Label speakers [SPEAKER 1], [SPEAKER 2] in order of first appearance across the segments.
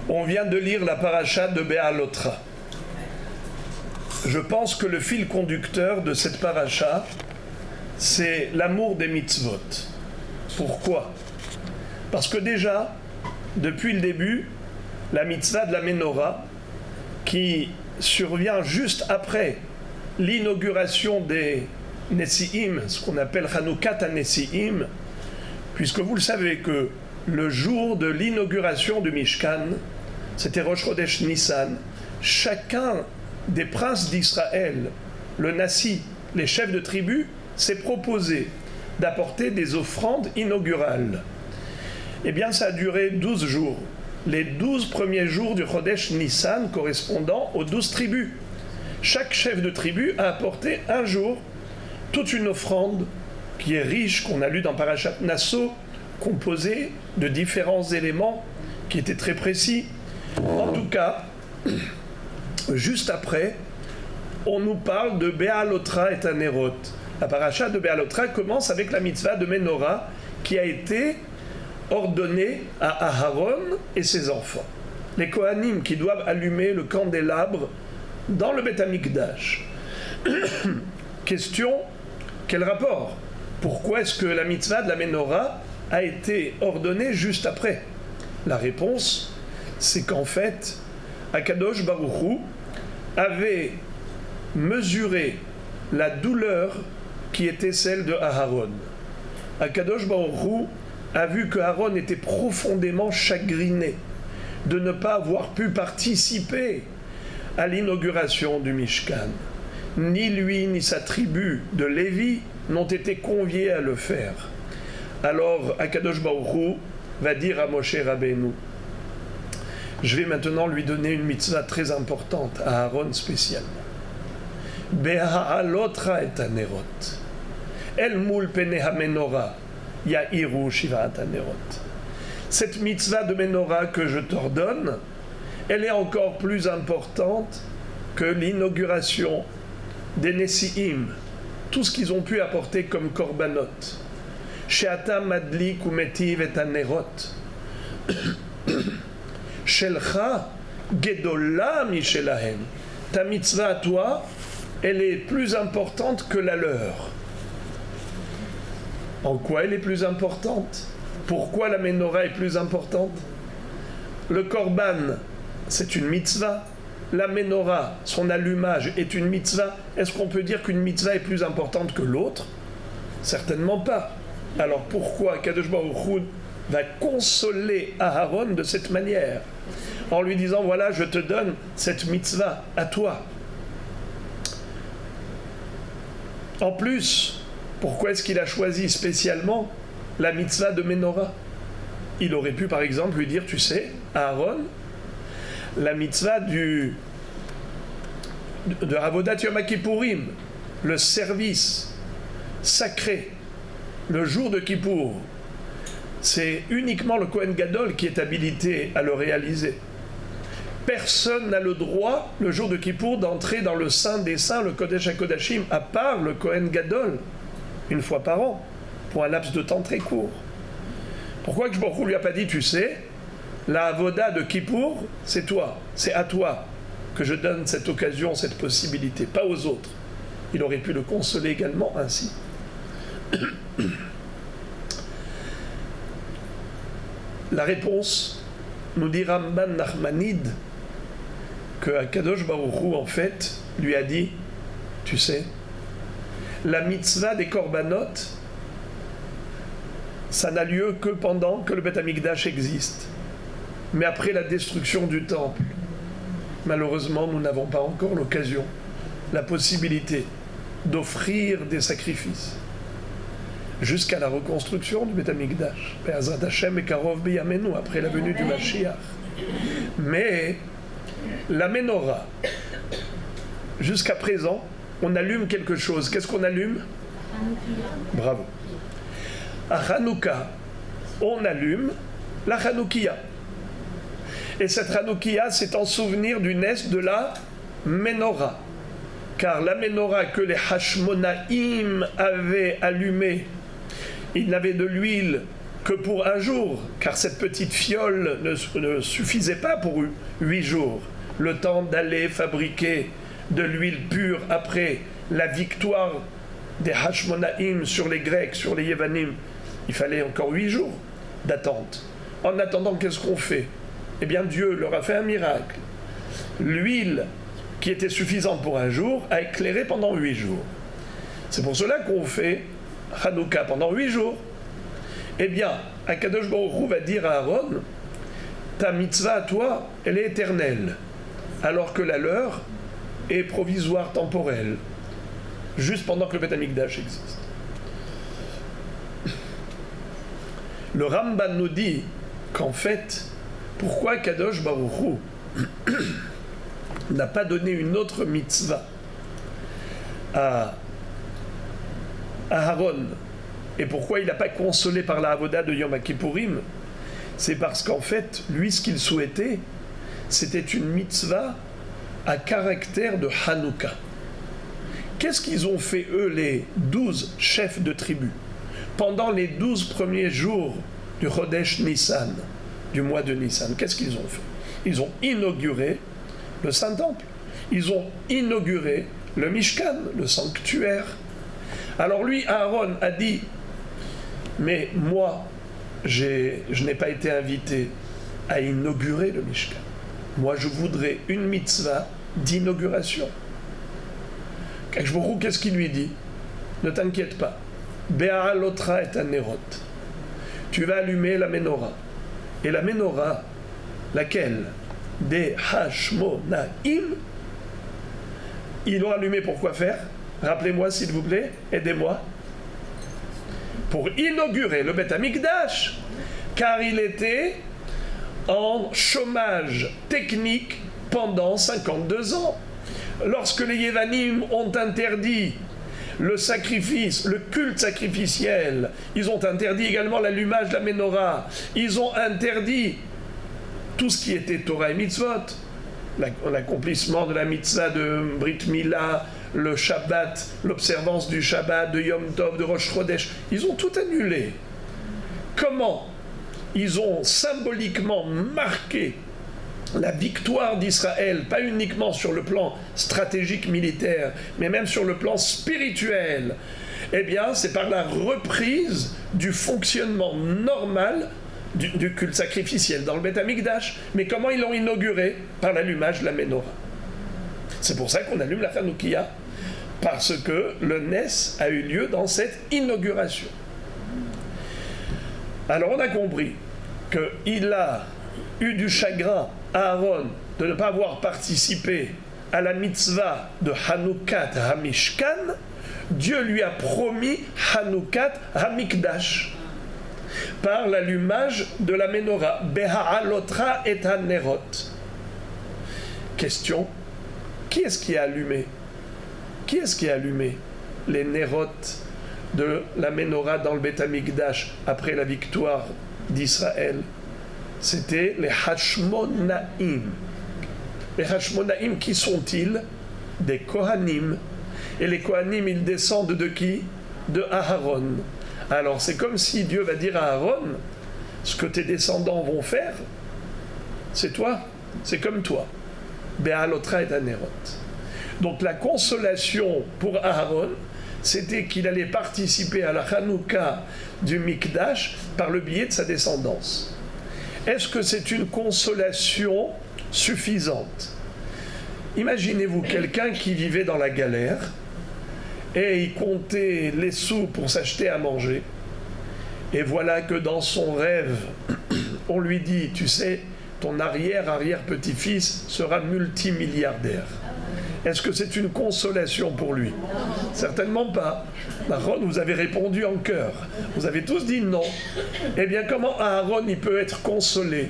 [SPEAKER 1] On vient de lire la paracha de Béalotra. Je pense que le fil conducteur de cette paracha, c'est l'amour des mitzvot. Pourquoi ? Parce que déjà, depuis le début, la mitzvah de la Ménorah, qui survient juste après l'inauguration des Nessi'im, ce qu'on appelle Hanoukat HaNessi'im, puisque vous le savez que le jour de l'inauguration du Mishkan, c'était Rosh Chodesh Nissan, chacun des princes d'Israël, le Nassi, les chefs de tribu, s'est proposé d'apporter des offrandes inaugurales. Eh bien, ça a duré 12 jours. Les 12 premiers jours du Chodesh Nissan correspondant aux 12 tribus. Chaque chef de tribu a apporté un jour toute une offrande qui est riche, qu'on a lu dans Parashat Nasso, composée de différents éléments qui étaient très précis. En tout cas, juste après, on nous parle de Béalotra et Tanerot. La paracha de Béalotra commence avec la mitzvah de Ménorah qui a été ordonnée à Aharon et ses enfants. Les Kohanim qui doivent allumer le candélabre dans le Beth Amikdash. Question, quel rapport ? Pourquoi est-ce que la mitzvah de la Ménorah a été ordonnée juste après ? La réponse, c'est qu'en fait, Akadosh Baruch Hu avait mesuré la douleur qui était celle de Aharon. Akadosh Baruch Hu a vu que Aaron était profondément chagriné de ne pas avoir pu participer à l'inauguration du Mishkan. Ni lui ni sa tribu de Lévi n'ont été conviés à le faire. Alors Akadosh Baruch Hu va dire à Moshe Rabbeinu, je vais maintenant lui donner une mitzvah très importante à Aaron spécialement. Beha'alotra et anerot. El mul pene ha-menorah ya'iru shivat anerot. Cette mitzvah de Menorah que je t'ordonne, elle est encore plus importante que l'inauguration des Nessi'im, tout ce qu'ils ont pu apporter comme korbanot. She'ata madlik umetiv et anerot. Shelcha gedola mishelahem. Ta mitzvah à toi, elle est plus importante que la leur. En quoi elle est plus importante ? Pourquoi la Ménorah est plus importante ? Le korban, c'est une mitzvah. La Ménorah, son allumage est une mitzvah. Est-ce qu'on peut dire qu'une mitzvah est plus importante que l'autre ? Certainement pas. Alors pourquoi Kadosh Baruch Hu va consoler Aharon de cette manière, en lui disant, voilà, je te donne cette mitzvah à toi. En plus, pourquoi est-ce qu'il a choisi spécialement la mitzvah de Ménorah ? Il aurait pu, par exemple, lui dire, tu sais, Aaron, la mitzvah de Avodat Yom Kippourim, le service sacré, le jour de Kippour, c'est uniquement le Kohen Gadol qui est habilité à le réaliser. Personne n'a le droit, le jour de Kippour, d'entrer dans le Saint des Saints, le Kodesh HaKodashim, à part le Kohen Gadol, une fois par an, pour un laps de temps très court. Pourquoi que Baruch Hu lui a pas dit, tu sais, la avoda de Kippour, c'est toi, c'est à toi que je donne cette occasion, cette possibilité, pas aux autres. Il aurait pu le consoler également ainsi. La réponse, nous dit Ramban Nachmanide, que Akadosh Baruch Hu, en fait, lui a dit, tu sais, la mitzvah des korbanot, ça n'a lieu que pendant que le Beth Amikdash existe. Mais après la destruction du temple, malheureusement, nous n'avons pas encore l'occasion, la possibilité d'offrir des sacrifices jusqu'à la reconstruction du Beth Amikdash, Be'ezrat Hashem et Karov B'Yamenu, après la venue du Mashiach. Mais la Ménorah, jusqu'à présent, on allume quelque chose. Qu'est-ce qu'on allume ? Bravo. À Hanouka, on allume la Hanoukia. Et cette Hanoukia, c'est en souvenir du naissance de la Ménorah. Car la Ménorah que les Hashmonaïm avaient allumée, ils n'avaient de l'huile que pour un jour, car cette petite fiole ne suffisait pas pour 8 jours, le temps d'aller fabriquer de l'huile pure après la victoire des Hashmonaïm sur les Grecs, sur les Yévanim. Il fallait encore 8 jours d'attente. En attendant, qu'est-ce qu'on fait? Eh bien, Dieu leur a fait un miracle. L'huile qui était suffisante pour un jour a éclairé pendant 8 jours. C'est pour cela qu'on fait Hanouka pendant 8 jours. Eh bien, Akadosh Baruch Hu va dire à Aaron, ta mitzvah à toi, elle est éternelle, alors que la leur est provisoire, temporelle, juste pendant que le Beth Amikdash existe. Le Ramban nous dit qu'en fait, pourquoi Kadosh Baruch Hu n'a pas donné une autre mitzvah à Aaron, et pourquoi il n'a pas consolé par la avoda de Yom Kippourim, c'est parce qu'en fait, lui, ce qu'il souhaitait, c'était une mitzvah à caractère de Hanouka. Qu'est-ce qu'ils ont fait, eux, les 12 chefs de tribu, pendant les 12 premiers jours du Chodesh Nissan, du mois de Nissan? Qu'est-ce qu'ils ont fait? Ils ont inauguré le Saint-Temple. Ils ont inauguré le Mishkan, le sanctuaire. Alors lui, Aaron, a dit, mais moi, je n'ai pas été invité à inaugurer le Mishkan. Moi, je voudrais une mitzvah d'inauguration. Qu'est-ce qu'il lui dit? Ne t'inquiète pas. Be'alotra et anerot. Tu vas allumer la menorah. Et la menorah, laquelle? Des Hashmonaïm. Ils l'ont allumé pour quoi faire? Rappelez-moi s'il vous plaît, aidez-moi. Pour inaugurer le Beth Amikdash, car il était en chômage technique pendant 52 ans. Lorsque les Yévanim ont interdit le sacrifice, le culte sacrificiel, ils ont interdit également l'allumage de la menorah, ils ont interdit tout ce qui était Torah et Mitzvot, l'accomplissement de la mitzvah de Brit Mila, le Shabbat, l'observance du Shabbat, de Yom Tov, de Rosh Chodesh, ils ont tout annulé. Comment? Ils ont symboliquement marqué la victoire d'Israël, pas uniquement sur le plan stratégique militaire, mais même sur le plan spirituel. Eh bien, c'est par la reprise du fonctionnement normal du culte sacrificiel dans le Beth Amikdash. Mais comment ils l'ont inauguré? Par l'allumage de la menorah. C'est pour ça qu'on allume la Hanoukia, parce que le Nes a eu lieu dans cette inauguration. Alors on a compris qu'il a eu du chagrin, Aaron, de ne pas avoir participé à la mitzvah de Hanoukat HaMishkan. Dieu lui a promis Hanoukat HaMikdash par l'allumage de la menorah. Beha'alotra et hanerot. Question: qui est-ce qui a allumé? Qui est-ce qui a allumé les nerot de la menorah dans le Beth Amikdash après la victoire d'Israël? C'était les Hashmonaïm. Les Hashmonaïm, qui sont-ils? Des Kohanim. Et les Kohanim, ils descendent de qui? De Aaron. Alors c'est comme si Dieu va dire à Aaron, ce que tes descendants vont faire, c'est toi, c'est comme toi. Be'alotra et anerot. Donc la consolation pour Aaron, c'était qu'il allait participer à la Hanouka du Mikdash par le biais de sa descendance. Est-ce que c'est une consolation suffisante? Imaginez-vous quelqu'un qui vivait dans la galère et il comptait les sous pour s'acheter à manger. Et voilà que dans son rêve, on lui dit, tu sais, ton arrière-petit-fils sera multimilliardaire. Est-ce que c'est une consolation pour lui? Certainement pas. Aaron, vous avez répondu en chœur. Vous avez tous dit non. Eh bien, comment Aaron il peut être consolé?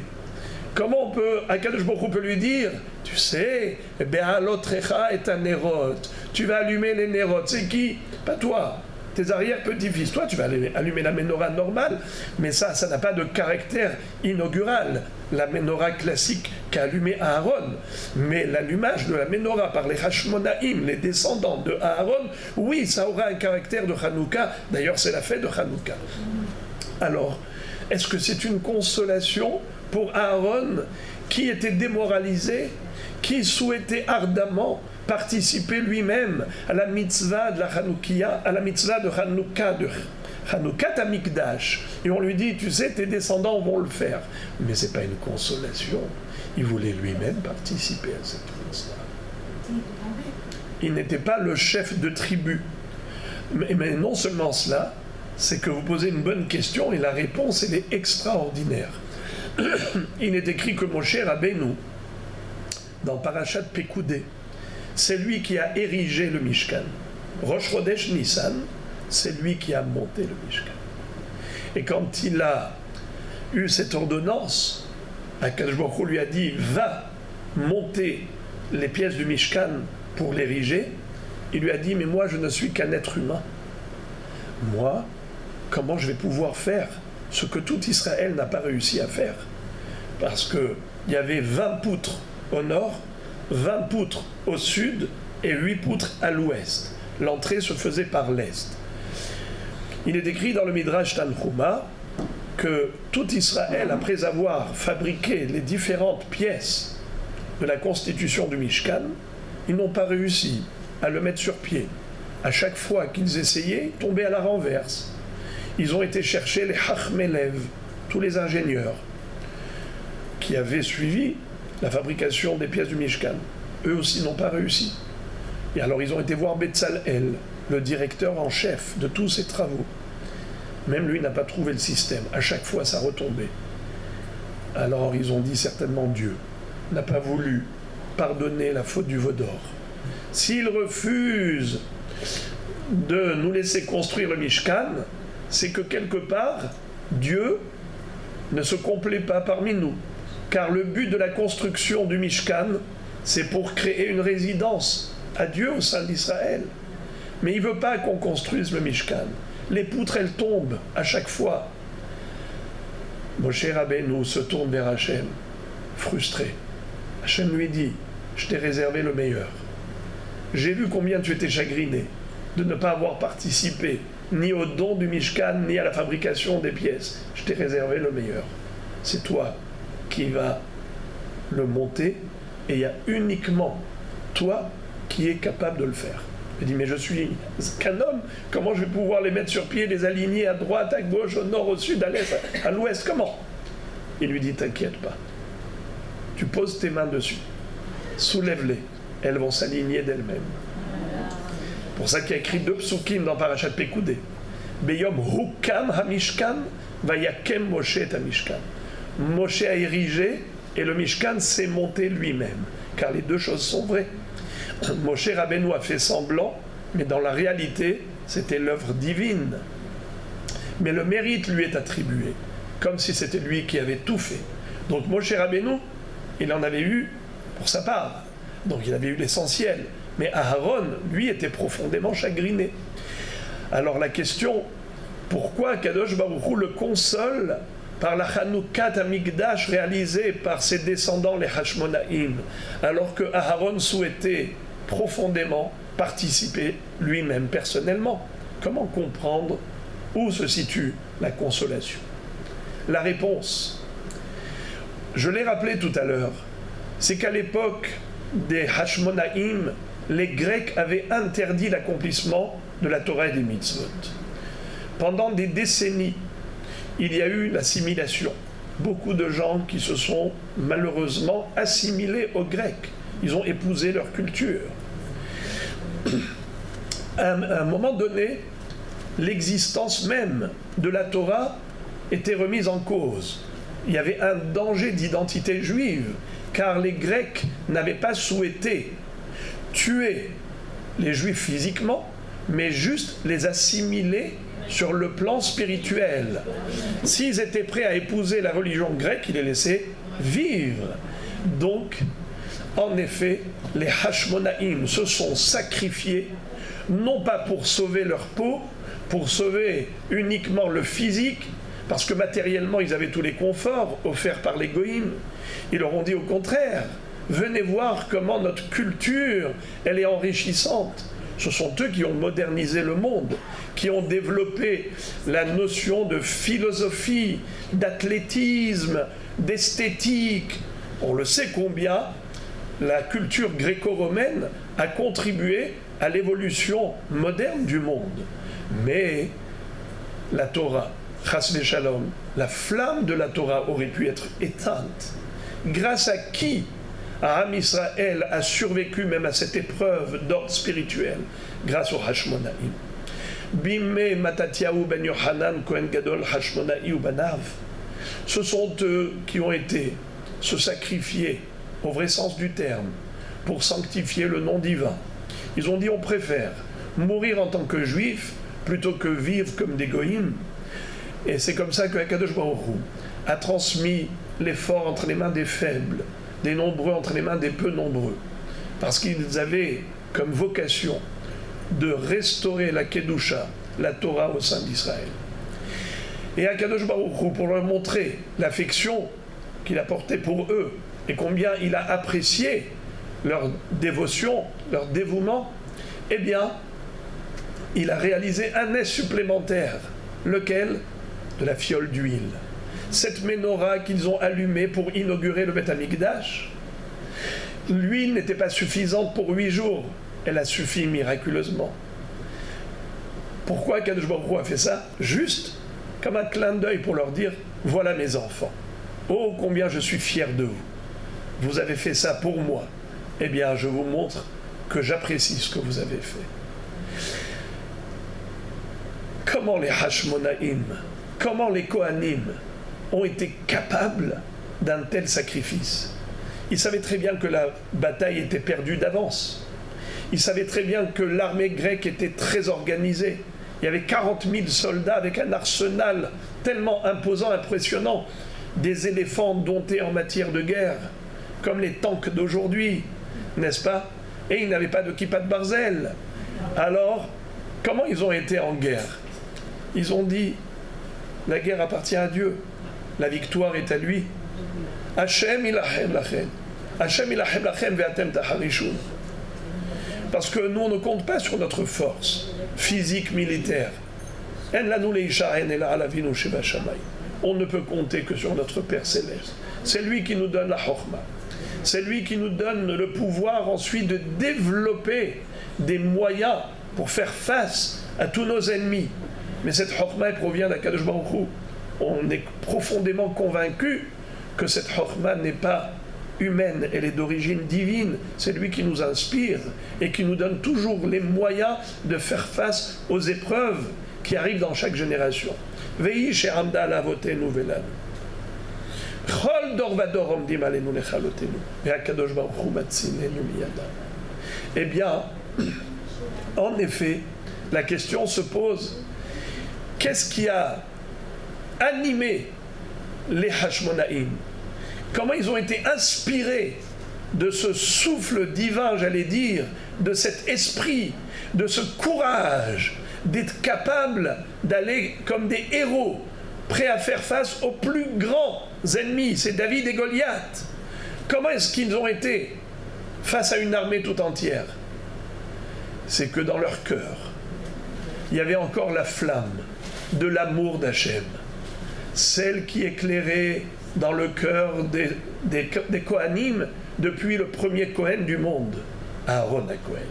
[SPEAKER 1] Comment Akadosh Baruch Hu peut lui dire, tu sais, Be'alotrecha et anerot, tu vas allumer les nerot. C'est qui? Pas toi. Tes arrière-petits-fils. Toi, tu vas allumer la menorah normale, mais ça n'a pas de caractère inaugural. La menorah classique qu'a allumé Aaron. Mais l'allumage de la menorah par les Hashmonaïm, les descendants de Aaron, oui, ça aura un caractère de Hanouka. D'ailleurs, c'est la fête de Hanouka. Alors, Est-ce que c'est une consolation pour Aaron qui était démoralisé, qui souhaitait ardemment participer lui-même à la mitzvah de la Hanoukia, à la mitzvah de Hanoukat Amikdash, et on lui dit, tu sais, tes descendants vont le faire. Mais ce n'est pas une consolation. Il voulait lui-même participer à cette mitzvah. Il n'était pas le chef de tribu. Mais non seulement cela, c'est que vous posez une bonne question et la réponse, elle est extraordinaire. Il est écrit que Moshe Rabbeinu, dans Parashat Pekoudé, c'est lui qui a érigé le Mishkan. Rosh Chodesh Nissan, c'est lui qui a monté le Mishkan. Et quand il a eu cette ordonnance, Akadosh Baruch Hu lui a dit, va monter les pièces du Mishkan pour l'ériger, il lui a dit, mais moi je ne suis qu'un être humain. Moi, comment je vais pouvoir faire ce que tout Israël n'a pas réussi à faire? Parce qu'il y avait 20 poutres au nord, 20 poutres au sud et 8 poutres à l'ouest. L'entrée se faisait par l'est. Il est écrit dans le Midrash Tanchuma que tout Israël, après avoir fabriqué les différentes pièces de la constitution du Mishkan, ils n'ont pas réussi à le mettre sur pied. À chaque fois qu'ils essayaient, ils tombaient à la renverse. Ils ont été chercher les Chachmelev, tous les ingénieurs qui avaient suivi la fabrication des pièces du Mishkan. Eux aussi n'ont pas réussi. Et alors ils ont été voir Betzalel, le directeur en chef de tous ces travaux. Même lui n'a pas trouvé le système. À chaque fois, ça retombait. Alors ils ont dit certainement Dieu n'a pas voulu pardonner la faute du veau d'or. S'il refuse de nous laisser construire le Mishkan, c'est que quelque part, Dieu ne se complaît pas parmi nous. Car le but de la construction du Mishkan, c'est pour créer une résidence à Dieu au sein d'Israël. Mais il ne veut pas qu'on construise le Mishkan. Les poutres, elles tombent à chaque fois. Moshe Rabbeinu se tourne vers Hachem, frustré. Hachem lui dit, je t'ai réservé le meilleur. J'ai vu combien tu étais chagriné de ne pas avoir participé ni au don du Mishkan, ni à la fabrication des pièces. Je t'ai réservé le meilleur. C'est toi qui vas le monter, et il y a uniquement toi qui es capable de le faire. Il dit, mais je suis qu'un homme, comment je vais pouvoir les mettre sur pied, les aligner à droite, à gauche, au nord, au sud, à l'est, à l'ouest, comment? Il lui dit, t'inquiète pas. Tu poses tes mains dessus, soulève-les, elles vont s'aligner d'elles-mêmes. Pour ça qu'il y a écrit 2 psukim dans Parashat Pekoudé. Beyom hukam hamishkan, vayakem Moshe et hamishkan. Moshe a érigé et le Mishkan s'est monté lui-même. Car les deux choses sont vraies. Moshe Rabbeinu a fait semblant, mais dans la réalité, c'était l'œuvre divine. Mais le mérite lui est attribué, comme si c'était lui qui avait tout fait. Donc Moshe Rabbeinu, il en avait eu pour sa part. Donc il avait eu l'essentiel. Mais Aaron, lui, était profondément chagriné. Alors la question, pourquoi Kadosh Baruch Hu le console par la Hanoukat Amikdash réalisée par ses descendants, les Hashmonaïm, alors que Aaron souhaitait profondément participer lui-même personnellement? Comment comprendre où se situe la consolation? La réponse, je l'ai rappelé tout à l'heure, c'est qu'à l'époque des Hashmonaïm, les Grecs avaient interdit l'accomplissement de la Torah et des mitzvot. Pendant des décennies, il y a eu l'assimilation. Beaucoup de gens qui se sont malheureusement assimilés aux Grecs. Ils ont épousé leur culture. À un moment donné, l'existence même de la Torah était remise en cause. Il y avait un danger d'identité juive, car les Grecs n'avaient pas souhaité tuer les Juifs physiquement, mais juste les assimiler sur le plan spirituel. S'ils étaient prêts à épouser la religion grecque, ils les laissaient vivre. Donc, en effet, les Hashmonaïm se sont sacrifiés, non pas pour sauver leur peau, pour sauver uniquement le physique, parce que matériellement, ils avaient tous les conforts offerts par les Goïm. Ils leur ont dit au contraire, venez voir comment notre culture, elle est enrichissante. Ce sont eux qui ont modernisé le monde, qui ont développé la notion de philosophie, d'athlétisme, d'esthétique. On le sait combien la culture gréco-romaine a contribué à l'évolution moderne du monde. Mais la Torah, chas v'shalom, la flamme de la Torah aurait pu être éteinte. Grâce à qui Am Israël a survécu même à cette épreuve d'ordre spirituel? Grâce au Hashmonaïm. Bimé Matatiaou ben Yohanan Kohen Gadol Hashmonaï ou Banav. Ce sont eux qui ont été se sacrifier, au vrai sens du terme, pour sanctifier le nom divin. Ils ont dit on préfère mourir en tant que juifs plutôt que vivre comme des goïms. Et c'est comme ça que Akadosh Baruch Hu a transmis l'effort entre les mains des faibles, des nombreux entre les mains des peu nombreux, parce qu'ils avaient comme vocation de restaurer la Kedusha, la Torah au sein d'Israël. Et Akadosh Baruch Hu, pour leur montrer l'affection qu'il a portée pour eux et combien il a apprécié leur dévotion, leur dévouement, eh bien, il a réalisé un ais supplémentaire, lequel? De la fiole d'huile. Cette menorah qu'ils ont allumée pour inaugurer le Beth Amikdash, l'huile n'était pas suffisante pour 8 jours, elle a suffi miraculeusement. Pourquoi Kadosh Baruch Hu a fait ça? Juste comme un clin d'œil pour leur dire, voilà mes enfants, oh combien je suis fier de vous, vous avez fait ça pour moi, eh bien je vous montre que j'apprécie ce que vous avez fait. Comment les Hashmonaïm, comment les Kohanim ont été capables d'un tel sacrifice? Ils savaient très bien que la bataille était perdue d'avance. Ils savaient très bien que l'armée grecque était très organisée. Il y avait 40 000 soldats avec un arsenal tellement imposant, impressionnant, des éléphants domptés en matière de guerre, comme les tanks d'aujourd'hui, n'est-ce pas? Et ils n'avaient pas de kippa de barzel. Alors, comment ils ont été en guerre? Ils ont dit, la guerre appartient à Dieu, la victoire est à lui. Hashem ilachem lachem. Hashem ilachem lachem ve'atem taharishun. Parce que nous, on ne compte pas sur notre force physique, militaire. On ne peut compter que sur notre Père Céleste. C'est lui qui nous donne la chokma. C'est lui qui nous donne le pouvoir ensuite de développer des moyens pour faire face à tous nos ennemis. Mais cette chokma, elle provient d'Akadosh Baruch Hu. On est profondément convaincu que cette chokma n'est pas humaine, elle est d'origine divine. C'est lui qui nous inspire et qui nous donne toujours les moyens de faire face aux épreuves qui arrivent dans chaque génération. Eh bien, en effet, la question se pose, qu'est-ce qui a animé les Hashmonaïm? Comment ils ont été inspirés de ce souffle divin, j'allais dire, de cet esprit, de ce courage, d'être capables d'aller comme des héros, prêts à faire face aux plus grands ennemis, c'est David et Goliath. Comment est-ce qu'ils ont été face à une armée tout entière? C'est que dans leur cœur, il y avait encore la flamme de l'amour d'Hachem, celle qui éclairait dans le cœur des Kohanim depuis le premier Kohen du monde, Aaron à Kohen.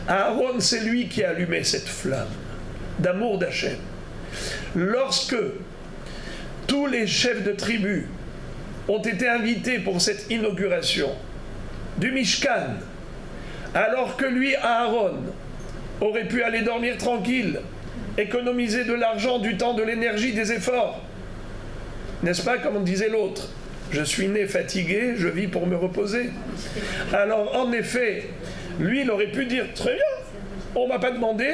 [SPEAKER 1] Aaron, c'est lui qui a allumé cette flamme d'amour d'Hachem. Lorsque tous les chefs de tribus ont été invités pour cette inauguration du Mishkan, alors que lui, Aaron, aurait pu aller dormir tranquille, économiser de l'argent, du temps, de l'énergie, des efforts, n'est-ce pas, comme disait l'autre, je suis né fatigué, je vis pour me reposer. Alors en effet, lui il aurait pu dire, très bien, on ne m'a pas demandé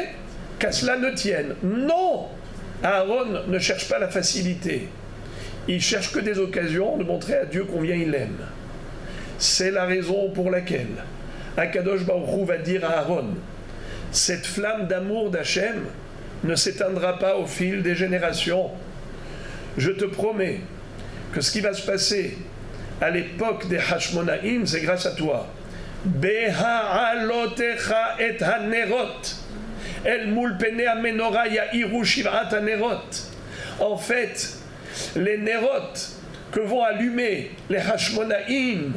[SPEAKER 1] qu'à cela ne tienne. Non, Aaron ne cherche pas la facilité, il cherche que des occasions de montrer à Dieu combien il aime. C'est la raison pour laquelle Akadosh Baruch Hu va dire à Aaron, cette flamme d'amour d'Hachem ne s'éteindra pas au fil des générations. Je te promets que ce qui va se passer à l'époque des Hashmonaïm, c'est grâce à toi. Beha'alotecha et hanerot. El mul pene amenora ya'iru shiv'at hanerot. En fait, les nerot que vont allumer les Hashmonaïm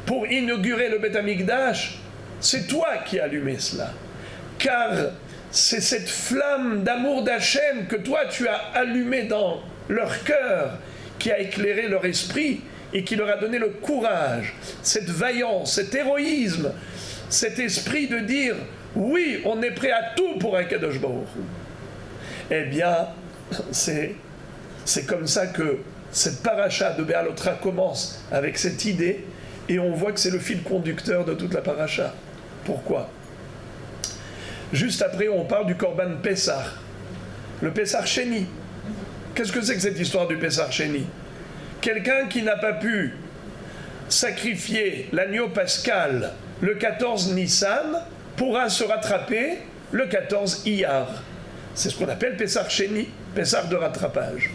[SPEAKER 1] pour inaugurer le Beth Amikdash, c'est toi qui as allumé cela. Car c'est cette flamme d'amour d'Hachem que toi tu as allumée dans leur cœur, qui a éclairé leur esprit et qui leur a donné le courage, cette vaillance, cet héroïsme, cet esprit de dire oui, on est prêt à tout pour un Kadosh Baruch Hu. Eh bien, c'est comme ça que cette paracha de Béalotra commence, avec cette idée, et on voit que c'est le fil conducteur de toute la paracha. Pourquoi ? Juste après, on parle du Korban Pessah, le Pessah Sheni. Qu'est-ce que c'est que cette histoire du Pessah Sheni ? Quelqu'un qui n'a pas pu sacrifier l'agneau pascal le 14 Nissan pourra se rattraper le 14 Iyar. C'est ce qu'on appelle Pessah Sheni, Pessah de rattrapage.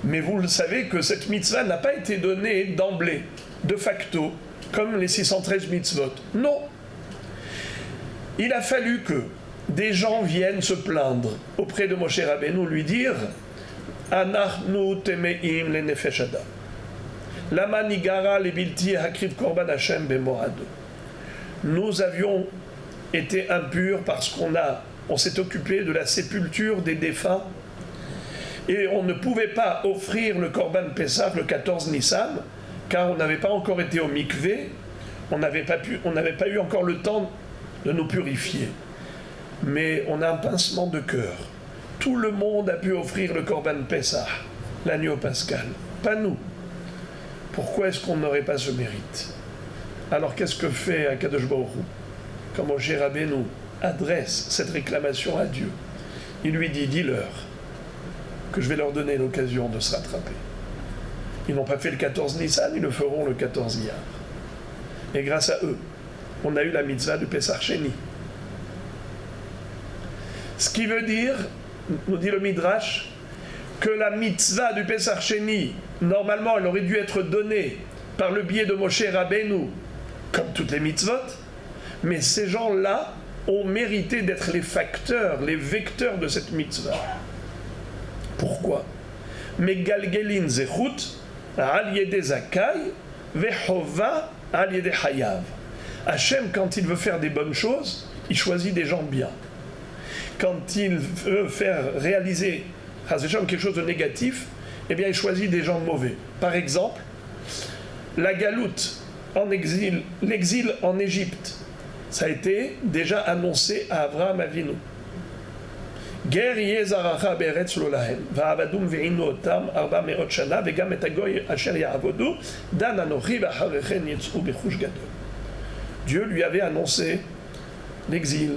[SPEAKER 1] Mais vous le savez que cette mitzvah n'a pas été donnée d'emblée, de facto, comme les 613 mitzvot. Non. Il a fallu que des gens viennent se plaindre auprès de Moshe Rabbeinu, lui dire « Anachnu temeim le nefesh adam. Lama nigara le bilti hakriv korban Hashem bemoad. » Nous avions été impurs parce on s'est occupé de la sépulture des défunts et on ne pouvait pas offrir le Korban Pessah le 14 Nissan car on n'avait pas encore été au mikvé, on n'avait pas eu encore le temps de nous purifier. Mais on a un pincement de cœur. Tout le monde a pu offrir le Korban Pessah, l'agneau pascal, pas nous. Pourquoi est-ce qu'on n'aurait pas ce mérite ? Alors qu'est-ce que fait Akadosh Baruch Hu ? Quand Moshe Rabbeinu adresse cette réclamation à Dieu, il lui dit « Dis-leur que je vais leur donner l'occasion de se rattraper. » Ils n'ont pas fait le 14 Nissan, ils le feront le 14 Iyar. Et grâce à eux, on a eu la mitzvah de Pessah Sheni. Ce qui veut dire, nous dit le Midrash, que la mitzvah du Pessah Sheni, normalement, elle aurait dû être donnée par le biais de Moshe Rabbeinu, comme toutes les mitzvot, mais ces gens-là ont mérité d'être les facteurs, les vecteurs de cette mitzvah. Pourquoi ? Megalgelin zechut al yede zakai vechova al yede hayav. Hachem, quand il veut faire des bonnes choses, il choisit des gens bien. Quand il veut faire réaliser quelque chose de négatif, eh bien il choisit des gens mauvais. Par exemple, la galoute en exil, l'exil en Égypte, ça a été déjà annoncé à Abraham Avinu. Ger yezaracha beretz lo lahem, va'avadum ve'inu otam arba me'ot shana, ve'gam et hagoy asher ya'avodu, dan anochi v'acharechen yitz'u b'chush gadol. Dieu lui avait annoncé l'exil,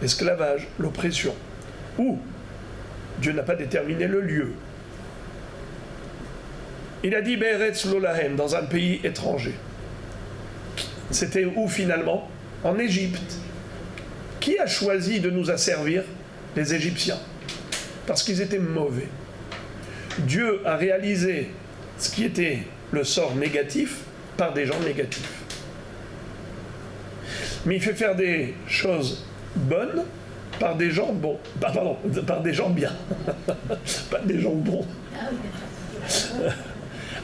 [SPEAKER 1] l'esclavage, l'oppression. Où Dieu n'a pas déterminé le lieu. Il a dit beretz lo lahem, dans un pays étranger. C'était où finalement ? En Égypte. Qui a choisi de nous asservir ? Les Égyptiens. Parce qu'ils étaient mauvais. Dieu a réalisé ce qui était le sort négatif par des gens négatifs. Mais il fait faire des choses bonnes par des gens bons. Pardon, par des gens bien. Pas des gens bons.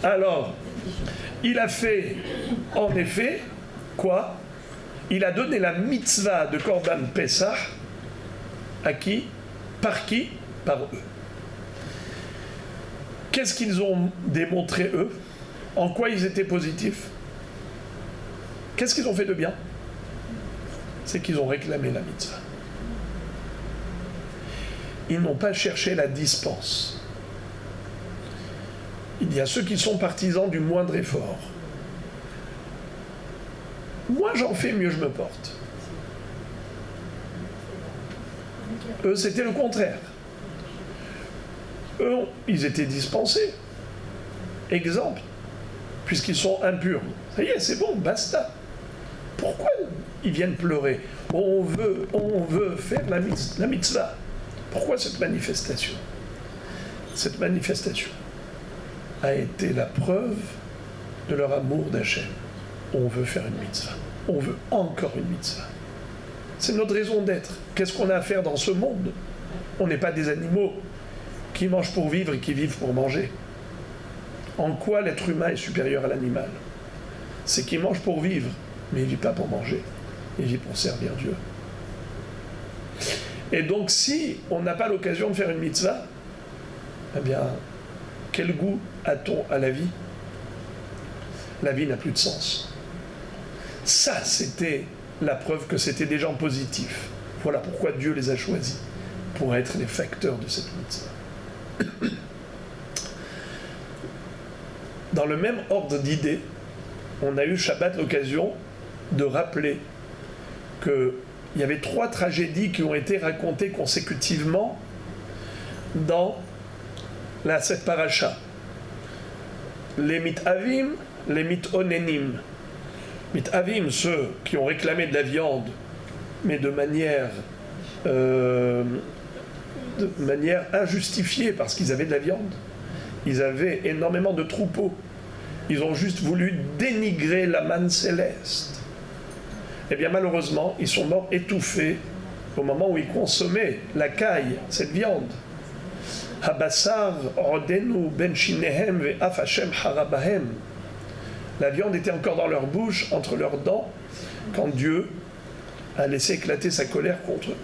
[SPEAKER 1] Alors, il a fait, en effet, quoi ? Il a donné la mitzvah de Korban Pessah à qui ? Par qui ? Par eux. Qu'est-ce qu'ils ont démontré, eux ? En quoi ils étaient positifs ? Qu'est-ce qu'ils ont fait de bien ? C'est qu'ils ont réclamé la mitzvah. Ils n'ont pas cherché la dispense. Il y a ceux qui sont partisans du moindre effort. Moins j'en fais, mieux je me porte. Eux, c'était le contraire. Eux, ils étaient dispensés. Exemple, puisqu'ils sont impurs. Ça y est, c'est bon, basta. Pourquoi ils viennent pleurer ? On veut faire la mitzvah. Pourquoi cette manifestation ? Cette manifestation a été la preuve de leur amour d'Hachem. On veut faire une mitzvah. on veut encore une mitzvah. C'est notre raison d'être. Qu'est-ce qu'on a à faire dans ce monde? On n'est pas des animaux qui mangent pour vivre et qui vivent pour manger. En quoi l'être humain est supérieur à l'animal? C'est qu'il mange pour vivre, mais il ne vit pas pour manger. Il vit pour servir Dieu. Et donc, si on n'a pas l'occasion de faire une mitzvah, eh bien, quel goût a-t-on à la vie? La vie n'a plus de sens. Ça, c'était la preuve que c'était des gens positifs. Voilà pourquoi Dieu les a choisis, pour être les facteurs de cette mitzvah. Dans le même ordre d'idées, on a eu Shabbat l'occasion de rappeler qu'il y avait 3 tragédies qui ont été racontées consécutivement dans cette paracha. Les mitavim, les mitonenim. Mitavim, ceux qui ont réclamé de la viande, mais de manière injustifiée, parce qu'ils avaient de la viande. Ils avaient énormément de troupeaux. Ils ont juste voulu dénigrer la manne céleste. Eh bien, malheureusement, ils sont morts étouffés au moment où ils consommaient la caille, cette viande. Habassar rodenu ben shinehem ve'af Hashem harabahem. La viande était encore dans leur bouche, entre leurs dents, quand Dieu a laissé éclater sa colère contre eux.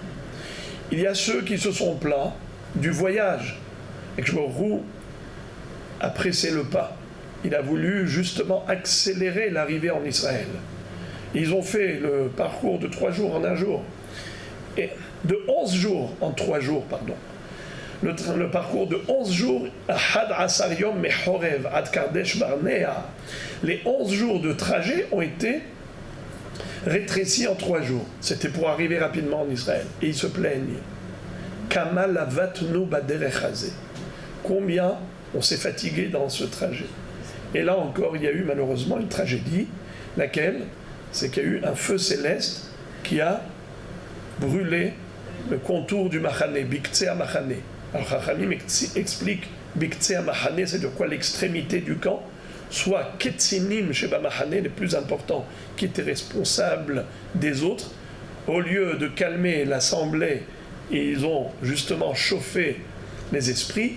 [SPEAKER 1] Il y a ceux qui se sont plaints du voyage, et que Baruch a pressé le pas. Il a voulu justement accélérer l'arrivée en Israël. Ils ont fait le parcours de 3 jours en 1 jour. Et de 11 jours en 3 jours, pardon. Le parcours de 11 jours, Had Asar Yom Mechorev, Ad Kardesh Barnea. Les 11 jours de trajet ont été rétrécis en 3 jours. C'était pour arriver rapidement en Israël. Et ils se plaignent. Kamal avatnu baderech hazeh. Combien on s'est fatigué dans ce trajet. Et là encore, il y a eu malheureusement une tragédie. Laquelle? C'est qu'il y a eu un feu céleste qui a brûlé le contour du Machane, Biktsea Machane. Alors Chachamim explique Biktsea Machane, c'est de quoi l'extrémité du camp, soit Ketzinim Sheba Machane, les plus importants, qui étaient responsables des autres. Au lieu de calmer l'assemblée, ils ont justement chauffé les esprits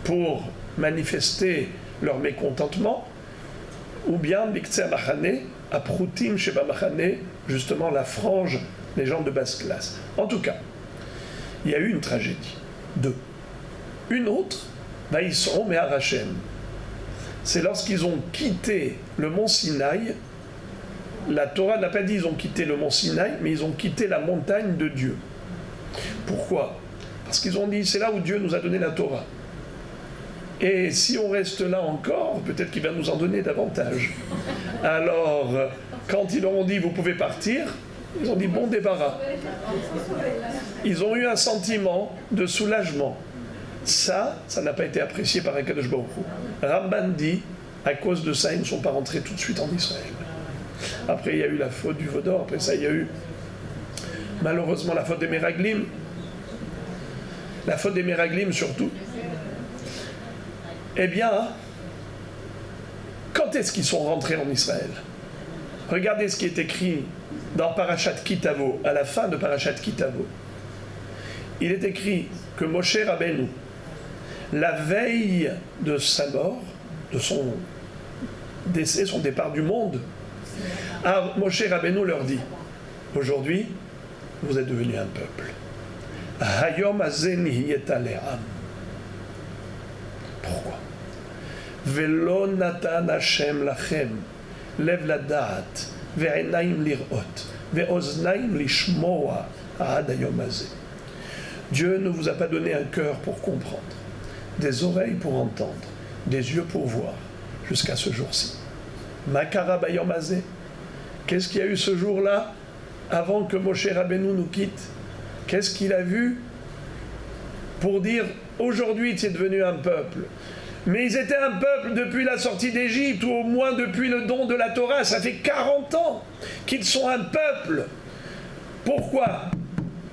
[SPEAKER 1] pour manifester leur mécontentement, ou bien Biktsea Machane, à Proutim Sheba Machane, justement la frange des gens de basse classe. En tout cas, il y a eu une tragédie. 2. Une autre, Vaïsron Me'ar Hashem. C'est lorsqu'ils ont quitté le mont Sinaï. La Torah n'a pas dit ils ont quitté le mont Sinaï, mais ils ont quitté la montagne de Dieu. Pourquoi? Parce qu'ils ont dit c'est là où Dieu nous a donné la Torah. Et si on reste là encore, peut-être qu'il va nous en donner davantage. Alors, quand ils leur ont dit vous pouvez partir, ils ont dit bon débarras. Ils ont eu un sentiment de soulagement. Ça n'a pas été apprécié par Akadosh Baruch Hu. Ramban dit, à cause de ça, ils ne sont pas rentrés tout de suite en Israël. Après, il y a eu la faute du Vaudor. Après ça, il y a eu, malheureusement, la faute des Meraglim. La faute des Meraglim, surtout. Eh bien, quand est-ce qu'ils sont rentrés en Israël? Regardez ce qui est écrit dans Parashat Kitavo, à la fin de Parashat Kitavo. Il est écrit que Moshe Rabbeinu, la veille de sa mort, de son décès, son départ du monde, Moshe Rabbeinu leur dit, aujourd'hui, vous êtes devenus un peuple. Hayom hazeh nihiyet le'am. Pourquoi? Velo natan Hashem lachem lev ladat ve'enaim lirot ve'oznaim lishmoa ad hayom hazeh. Dieu ne vous a pas donné un cœur pour comprendre, des oreilles pour entendre, des yeux pour voir, jusqu'à ce jour-ci. Makara bayom hazeh. Qu'est-ce qu'il y a eu ce jour-là, avant que Moshe Rabbeinu nous quitte? Qu'est-ce qu'il a vu pour dire aujourd'hui tu es devenu un peuple? Mais ils étaient un peuple depuis la sortie d'Égypte, ou au moins depuis le don de la Torah. Ça fait 40 ans qu'ils sont un peuple. Pourquoi?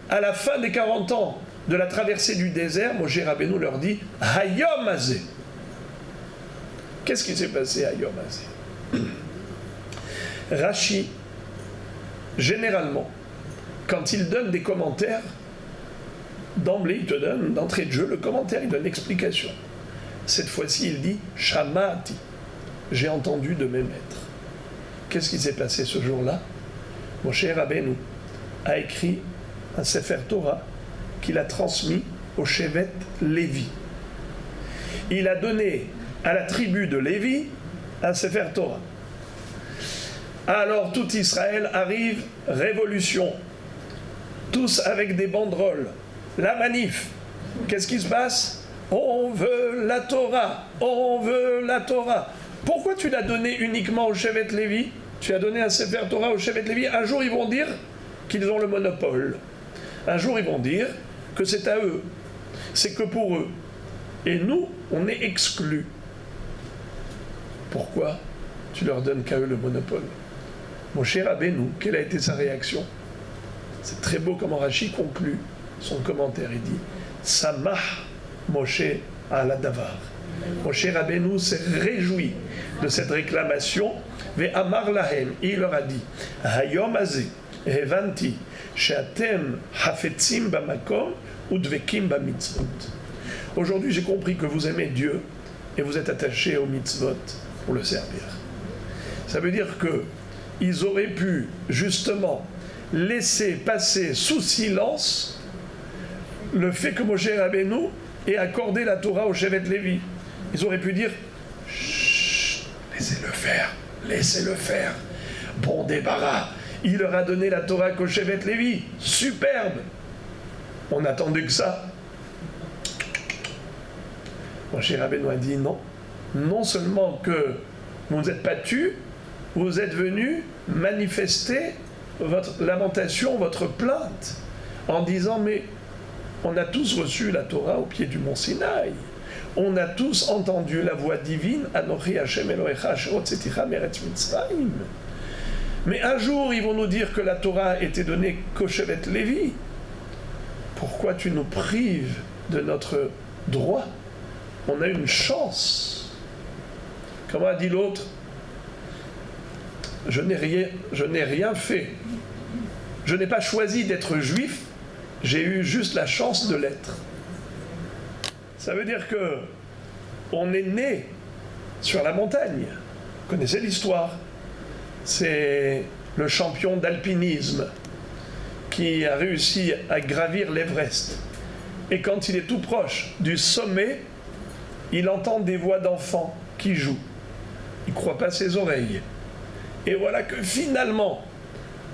[SPEAKER 1] À la fin des 40 ans de la traversée du désert, Moshe Rabbeinu leur dit Hayom hazeh. Qu'est-ce qui s'est passé à Hayom hazeh? Rashi généralement, quand il donne des commentaires, d'emblée, il te donne, d'entrée de jeu, le commentaire, il donne l'explication. Cette fois-ci, il dit « Shamati », j'ai entendu de mes maîtres. Qu'est-ce qui s'est passé ce jour-là? Moshe Rabbeinu a écrit un Sefer Torah qu'il a transmis au Shevet Lévi. Il a donné à la tribu de Lévi un Sefer Torah. Alors tout Israël arrive, révolution, tous avec des banderoles, la manif. Qu'est-ce qui se passe? On veut la Torah, on veut la Torah. Pourquoi tu l'as donné uniquement au Shevet Lévi? Tu as donné un Sefer Torah au Shevet Lévi. Un jour ils vont dire qu'ils ont le monopole. Un jour ils vont dire que c'est à eux, c'est que pour eux. Et nous, on est exclus. Pourquoi tu leur donnes qu'à eux le monopole? Mon cher Rabbeinu, quelle a été sa réaction? C'est très beau comment Rashi conclut son commentaire. Il dit Samah Moshe ala davar. Moshe Rabbeinu s'est réjoui de cette réclamation. Ve'amar lahem, il leur a dit Hayom azeh hevanti she'atem hafetzim bamakom udvekim bamitzvot. Aujourd'hui, j'ai compris que vous aimez Dieu et vous êtes attachés aux mitzvot pour le servir. Ça veut dire que ils auraient pu justement laisser passer sous silence le fait que Moshe Rabbeinu ait accordé la Torah au Shevet Lévi. Ils auraient pu dire chut, laissez-le faire. Bon débarras. Il leur a donné la Torah qu'au Shevet Lévi. Superbe. On attendait que ça. Moshe Rabbeinu a dit non. Non seulement que vous ne vous êtes pas tus, vous êtes venus manifester votre lamentation, votre plainte, en disant mais on a tous reçu la Torah au pied du mont Sinaï. On a tous entendu la voix divine, Anochi Hashem Elohecha asher hotzeticha me'eretz Mitzrayim. Mais un jour, ils vont nous dire que la Torah était donnée qu'au Shevet Lévi. Pourquoi tu nous prives de notre droit? On a une chance. Comment a dit l'autre? Je n'ai rien fait. Je n'ai pas choisi d'être juif, j'ai eu juste la chance de l'être. Ça veut dire que on est né sur la montagne. Vous connaissez l'histoire. C'est le champion d'alpinisme qui a réussi à gravir l'Everest. Et quand il est tout proche du sommet, il entend des voix d'enfants qui jouent. Il ne croit pas ses oreilles. Et voilà que finalement,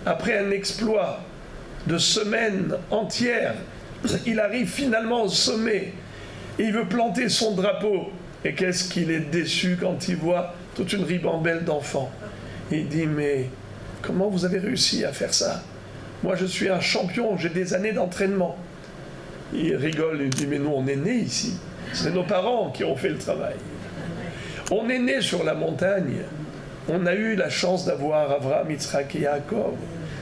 [SPEAKER 1] après un exploit de semaines entières, il arrive finalement au sommet et il veut planter son drapeau. Et qu'est-ce qu'il est déçu quand il voit toute une ribambelle d'enfants. Il dit mais comment vous avez réussi à faire ça? Moi je suis un champion, j'ai des années d'entraînement. Il rigole, il dit mais nous on est nés ici. C'est nos parents qui ont fait le travail. On est nés sur la montagne. On a eu la chance d'avoir Avraham, Yitzhak et Yaakov,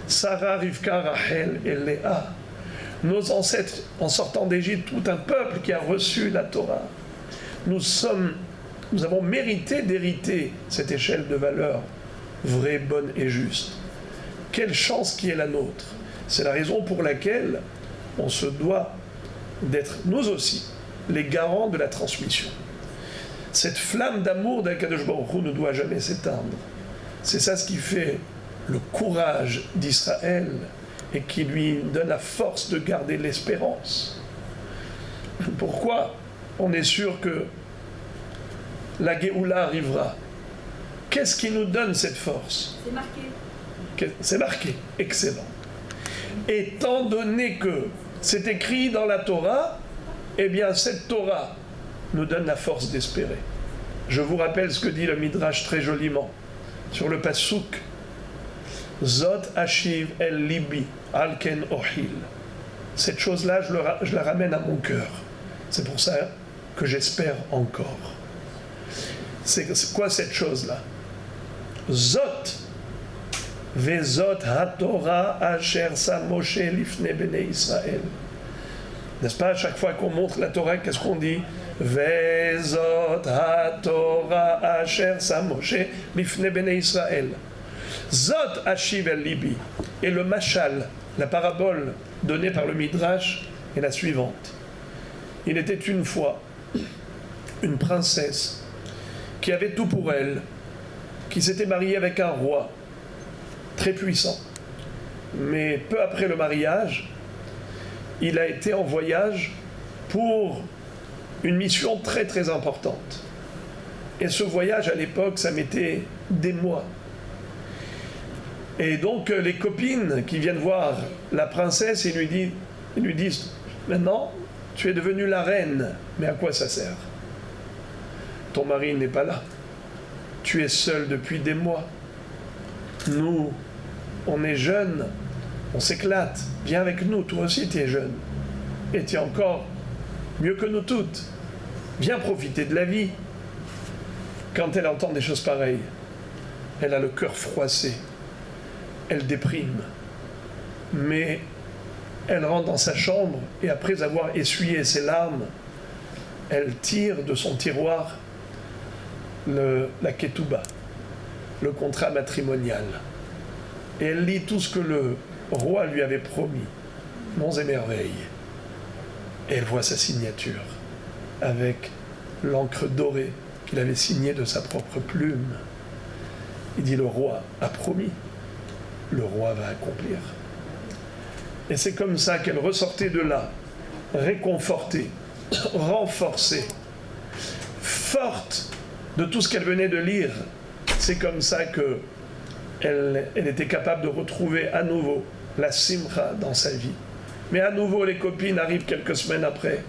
[SPEAKER 1] Sarah, Rivka, Rachel et Léa. Nos ancêtres, en sortant d'Égypte, tout un peuple qui a reçu la Torah. Nous avons mérité d'hériter cette échelle de valeurs vraie, bonne et juste. Quelle chance qui est la nôtre. C'est la raison pour laquelle on se doit d'être, nous aussi, les garants de la transmission. Cette flamme d'amour d'Akadosh Baruch Hu ne doit jamais s'éteindre. C'est ça ce qui fait le courage d'Israël et qui lui donne la force de garder l'espérance. Pourquoi on est sûr que la Géoula arrivera? Qu'est-ce qui nous donne cette force?
[SPEAKER 2] C'est marqué.
[SPEAKER 1] C'est marqué, excellent. Étant donné que c'est écrit dans la Torah, eh bien cette Torah nous donne la force d'espérer. Je vous rappelle ce que dit le Midrash très joliment sur le Passouk. Zot Ashiv El Libi Alken Ohil. Cette chose-là, je la ramène à mon cœur. C'est pour ça que j'espère encore. C'est quoi cette chose-là? Zot Vezot HaTorah Asher Sa Moshe Lifne Bnei Israël. N'est-ce pas, à chaque fois qu'on montre la Torah, qu'est-ce qu'on dit? Vezot HaTorah Asher Sa Moshe Lifne Bnei Israël. Zot Ashiv el Libi. Et le mashal, la parabole donnée par le Midrash, est la suivante. Il était une fois une princesse qui avait tout pour elle, qui s'était mariée avec un roi très puissant. Mais peu après le mariage, il a été en voyage pour une mission très très importante. Et ce voyage, à l'époque, ça mettait des mois. Et donc, les copines qui viennent voir la princesse, ils lui disent « Maintenant, tu es devenue la reine, mais à quoi ça sert? Ton mari n'est pas là. Tu es seule depuis des mois. Nous, on est jeunes, on s'éclate. Viens avec nous, toi aussi tu es jeune. Et tu es encore mieux que nous toutes. Viens profiter de la vie. » Quand elle entend des choses pareilles, elle a le cœur froissé. Elle déprime. Mais elle rentre dans sa chambre et après avoir essuyé ses larmes, elle tire de son tiroir la ketouba, le contrat matrimonial. Et elle lit tout ce que le roi lui avait promis, monts et merveilles. Et elle voit sa signature avec l'encre dorée qu'il avait signée de sa propre plume. Il dit, le roi a promis, le roi va accomplir. Et c'est comme ça qu'elle ressortait de là, réconfortée, renforcée, forte de tout ce qu'elle venait de lire. C'est comme ça qu'elle était capable de retrouver à nouveau la simcha dans sa vie. Mais à nouveau, les copines arrivent quelques semaines après.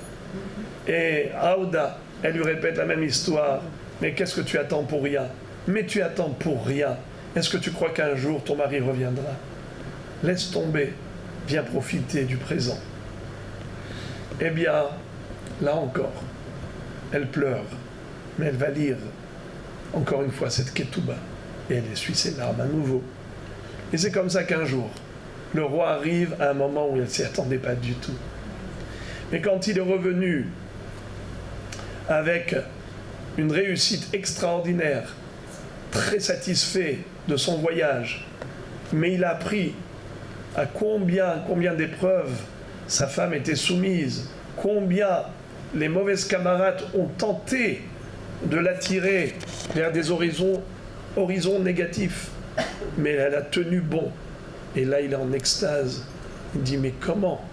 [SPEAKER 1] Et Aouda, elle lui répète la même histoire. Mais qu'est-ce que tu attends pour rien? Mais tu attends pour rien. Est-ce que tu crois qu'un jour ton mari reviendra? Laisse tomber, viens profiter du présent. Eh bien, là encore, elle pleure, mais elle va lire encore une fois cette ketouba. Et elle essuie ses larmes à nouveau. Et c'est comme ça qu'un jour, le roi arrive à un moment où elle ne s'y attendait pas du tout. Mais quand il est revenu avec une réussite extraordinaire, très satisfait de son voyage, mais il a appris à combien d'épreuves sa femme était soumise, combien les mauvaises camarades ont tenté de l'attirer vers des horizons négatifs, mais elle a tenu bon. Et là, il est en extase. Il dit, mais comment,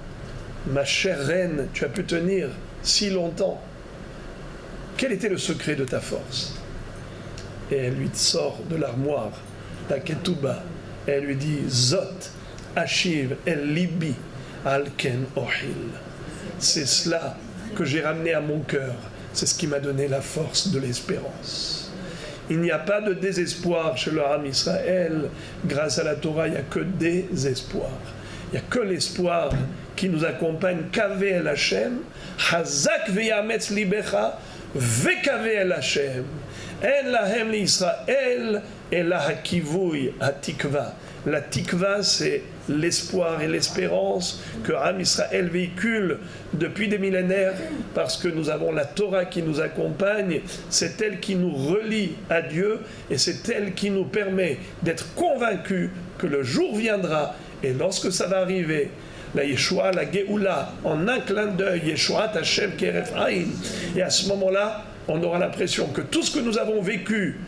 [SPEAKER 1] ma chère reine, tu as pu tenir si longtemps? Quel était le secret de ta force? Et elle lui sort de l'armoire la ketouba. Et elle lui dit, Zot, Ashiv, El Libi, Alken Ohil. C'est cela que j'ai ramené à mon cœur. C'est ce qui m'a donné la force de l'espérance. Il n'y a pas de désespoir chez le Ham Israël. Grâce à la Torah, il n'y a que des espoirs. Il n'y a que l'espoir qui nous accompagne. Kaveh el Hashem, Hazak ve'yametz libecha, ve'kaveh el Hashem. En lahem li Israël, et la hakivouy, hatikva. La tikva, c'est l'espoir et l'espérance que Ham Israël véhicule depuis des millénaires, parce que nous avons la Torah qui nous accompagne, c'est elle qui nous relie à Dieu, et c'est elle qui nous permet d'être convaincus que le jour viendra, et lorsque ça va arriver, la Yeshua, la Géoula, en un clin d'œil, Yeshua Hashem Keref Aïn, et à ce moment-là, on aura l'impression que tout ce que nous avons vécu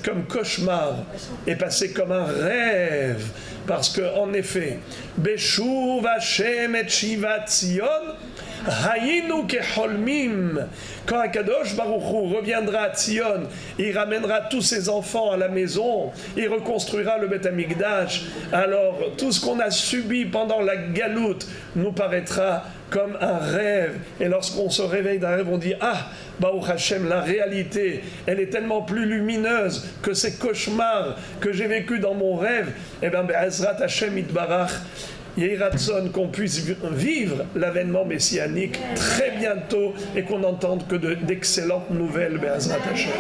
[SPEAKER 1] comme cauchemar est passé comme un rêve, parce que en effet, Beshuv Hashem et Shivat Zion, Hayinu Keholmim, quand Akadosh Baruch Hu reviendra à Zion, il ramènera tous ses enfants à la maison, il reconstruira le Beth Amikdash, alors tout ce qu'on a subi pendant la galoute nous paraîtra comme un rêve, et lorsqu'on se réveille d'un rêve, on dit, ah, Baruch Hashem, la réalité, elle est tellement plus lumineuse que ces cauchemars que j'ai vécus dans mon rêve. Eh bien, Be'ezrat Hashem Itbarach, Yehi Ratzon, qu'on puisse vivre l'avènement messianique très bientôt et qu'on n'entende que d'excellentes nouvelles, Be'ezrat Hashem.